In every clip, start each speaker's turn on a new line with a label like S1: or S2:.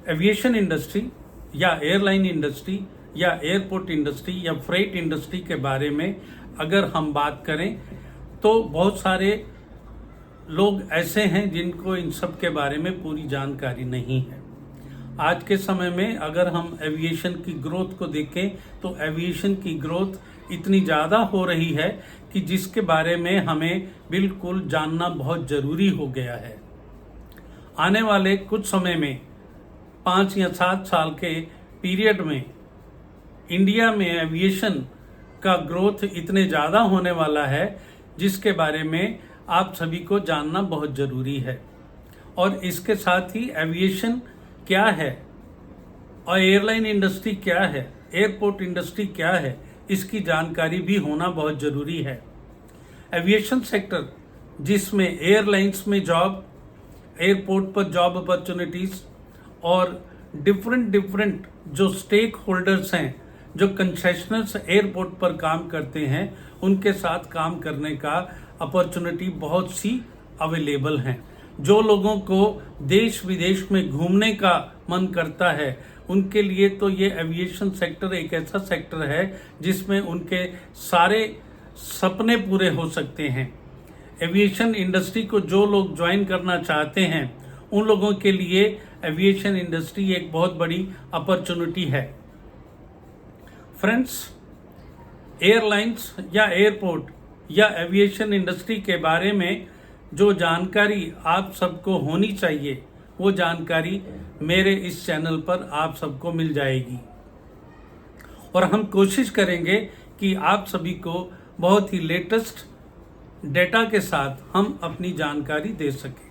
S1: Aviation industry या airline industry या airport industry या फ्रेट इंडस्ट्री के बारे में अगर हम बात करें तो बहुत सारे लोग ऐसे हैं जिनको इन सब के बारे में पूरी जानकारी नहीं है। आज के समय में अगर हम एविएशन की ग्रोथ को देखें तो एविएशन की ग्रोथ इतनी ज़्यादा हो रही है कि जिसके बारे में हमें बिल्कुल जानना बहुत ज़रूरी हो गया है। आने वाले कुछ समय में 5 या 7 साल के पीरियड में इंडिया में एविएशन का ग्रोथ इतने ज़्यादा होने वाला है जिसके बारे में आप सभी को जानना बहुत ज़रूरी है। और इसके साथ ही एविएशन क्या है और एयरलाइन इंडस्ट्री क्या है, एयरपोर्ट इंडस्ट्री क्या है, इसकी जानकारी भी होना बहुत ज़रूरी है। एविएशन सेक्टर जिसमें एयरलाइंस में जॉब, एयरपोर्ट पर जॉब अपॉर्चुनिटीज़ और डिफरेंट जो स्टेक होल्डर्स हैं, जो कंसेशनर्स एयरपोर्ट पर काम करते हैं, उनके साथ काम करने का अपॉर्चुनिटी बहुत सी अवेलेबल हैं। जो लोगों को देश विदेश में घूमने का मन करता है उनके लिए तो ये एविएशन सेक्टर एक ऐसा सेक्टर है जिसमें उनके सारे सपने पूरे हो सकते हैं। एविएशन इंडस्ट्री को जो लोग ज्वाइन करना चाहते हैं उन लोगों के लिए एविएशन इंडस्ट्री एक बहुत बड़ी अपॉर्चुनिटी है। फ्रेंड्स, एयरलाइंस या एयरपोर्ट या एविएशन इंडस्ट्री के बारे में जो जानकारी आप सबको होनी चाहिए वो जानकारी मेरे इस चैनल पर आप सबको मिल जाएगी और हम कोशिश करेंगे कि आप सभी को बहुत ही लेटेस्ट डेटा के साथ हम अपनी जानकारी दे सकें।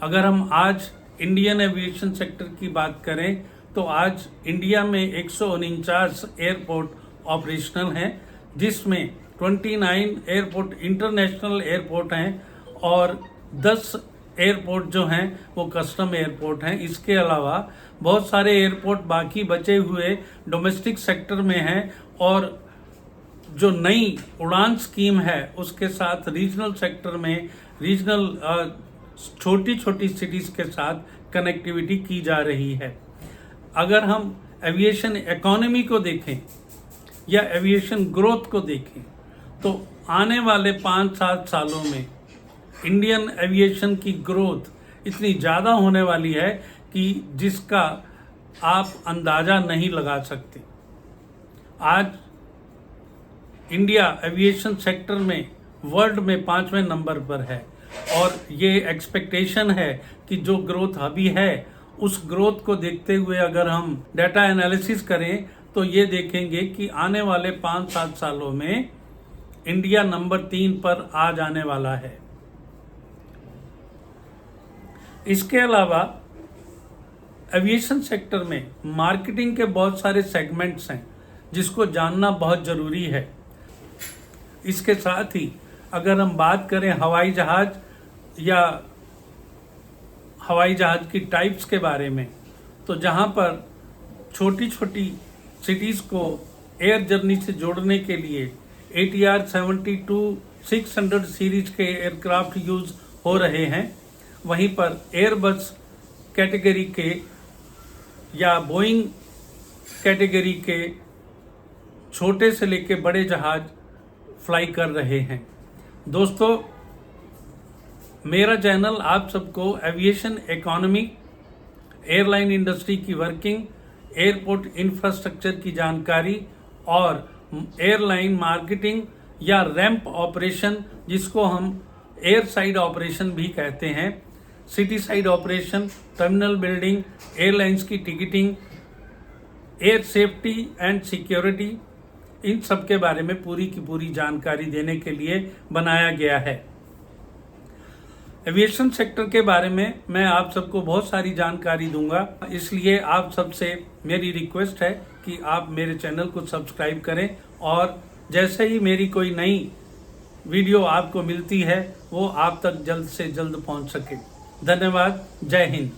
S1: अगर हम आज इंडियन एविएशन सेक्टर की बात करें तो आज इंडिया में 149 एयरपोर्ट ऑपरेशनल हैं, जिसमें 29 एयरपोर्ट इंटरनेशनल एयरपोर्ट हैं और 10 एयरपोर्ट जो हैं वो कस्टम एयरपोर्ट हैं। इसके अलावा बहुत सारे एयरपोर्ट बाकी बचे हुए डोमेस्टिक सेक्टर में हैं और जो नई उड़ान स्कीम है उसके साथ रीजनल सेक्टर में रीजनल छोटी छोटी सिटीज़ के साथ कनेक्टिविटी की जा रही है। अगर हम एविएशन इकोनॉमी को देखें या एविएशन ग्रोथ को देखें तो आने वाले 5-7 सालों में इंडियन एविएशन की ग्रोथ इतनी ज़्यादा होने वाली है कि जिसका आप अंदाज़ा नहीं लगा सकते। आज इंडिया एविएशन सेक्टर में वर्ल्ड में 5वें नंबर पर है और ये एक्सपेक्टेशन है कि जो ग्रोथ अभी है उस ग्रोथ को देखते हुए अगर हम डाटा एनालिसिस करें तो ये देखेंगे कि आने वाले 5-7 सालों में इंडिया नंबर 3 पर आ जाने वाला है। इसके अलावा एविएशन सेक्टर में मार्केटिंग के बहुत सारे सेगमेंट्स हैं जिसको जानना बहुत ज़रूरी है। इसके साथ ही अगर हम बात करें हवाई जहाज़ या हवाई जहाज़ की टाइप्स के बारे में तो जहां पर छोटी छोटी सिटीज़ को एयर जर्नी से जोड़ने के लिए ATR 72-600 सीरीज के एयरक्राफ्ट यूज़ हो रहे हैं, वहीं पर एयरबस कैटेगरी के या बोइंग कैटेगरी के छोटे से लेके बड़े जहाज़ फ्लाई कर रहे हैं। दोस्तों, मेरा चैनल आप सबको एविएशन इकोनॉमी, एयरलाइन इंडस्ट्री की वर्किंग, एयरपोर्ट इंफ्रास्ट्रक्चर की जानकारी और एयरलाइन मार्केटिंग या रैंप ऑपरेशन, जिसको हम एयर साइड ऑपरेशन भी कहते हैं, city side operation, terminal building, airlines की ticketing, air safety and security, इन सब के बारे में पूरी की पूरी जानकारी देने के लिए बनाया गया है। एविएशन सेक्टर के बारे में मैं आप सबको बहुत सारी जानकारी दूंगा, इसलिए आप सबसे मेरी रिक्वेस्ट है कि आप मेरे चैनल को सब्सक्राइब करें और जैसे ही मेरी कोई नई वीडियो आपको मिलती है वो आप तक जल्द से जल्द पहुंच सके। धन्यवाद। जय हिंद।